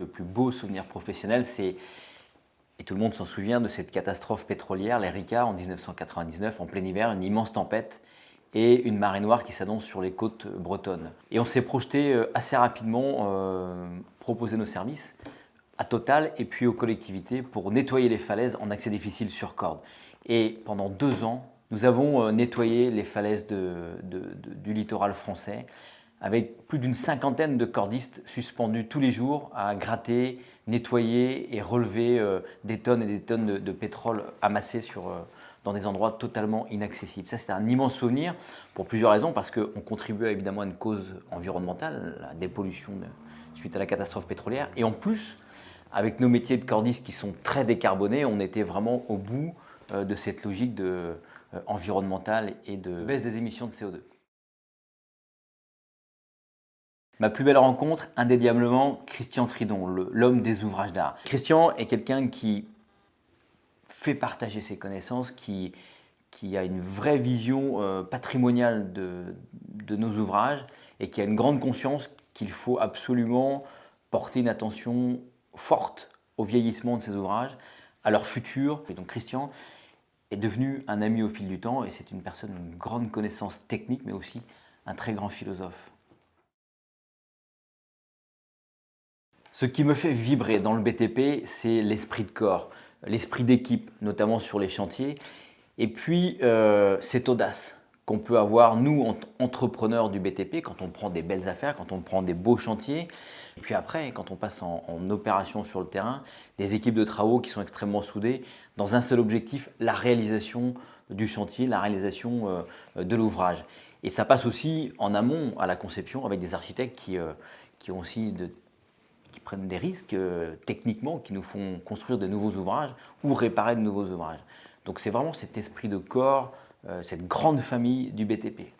Le plus beau souvenir professionnel, c'est, et tout le monde s'en souvient, de cette catastrophe pétrolière, l'Erika, en 1999, en plein hiver, une immense tempête et une marée noire qui s'annonce sur les côtes bretonnes. Et on s'est projeté assez rapidement, proposer nos services à Total et puis aux collectivités pour nettoyer les falaises en accès difficile sur corde. Et pendant 2 ans, nous avons nettoyé les falaises du littoral français avec plus d'une cinquantaine de cordistes suspendus tous les jours à gratter, nettoyer et relever des tonnes et des tonnes de pétrole amassés dans des endroits totalement inaccessibles. Ça, c'était un immense souvenir pour plusieurs raisons, parce qu'on contribuait évidemment à une cause environnementale, la dépollution suite à la catastrophe pétrolière, et en plus, avec nos métiers de cordistes qui sont très décarbonés, on était vraiment au bout de cette logique environnementale et de baisse des émissions de CO2. Ma plus belle rencontre, indéniablement, Christian Tridon, l'homme des ouvrages d'art. Christian est quelqu'un qui fait partager ses connaissances, qui a une vraie vision patrimoniale de nos ouvrages et qui a une grande conscience qu'il faut absolument porter une attention forte au vieillissement de ces ouvrages, à leur futur. Et donc Christian est devenu un ami au fil du temps et c'est une personne d'une grande connaissance technique, mais aussi un très grand philosophe. Ce qui me fait vibrer dans le BTP, c'est l'esprit de corps, l'esprit d'équipe, notamment sur les chantiers, et puis cette audace qu'on peut avoir, nous, entrepreneurs du BTP, quand on prend des belles affaires, quand on prend des beaux chantiers, et puis après, quand on passe en opération sur le terrain, des équipes de travaux qui sont extrêmement soudées, dans un seul objectif, la réalisation du chantier, la réalisation de l'ouvrage. Et ça passe aussi en amont à la conception, avec des architectes qui ont aussi qui prennent des risques techniquement, qui nous font construire de nouveaux ouvrages ou réparer de nouveaux ouvrages. Donc c'est vraiment cet esprit de corps, cette grande famille du BTP.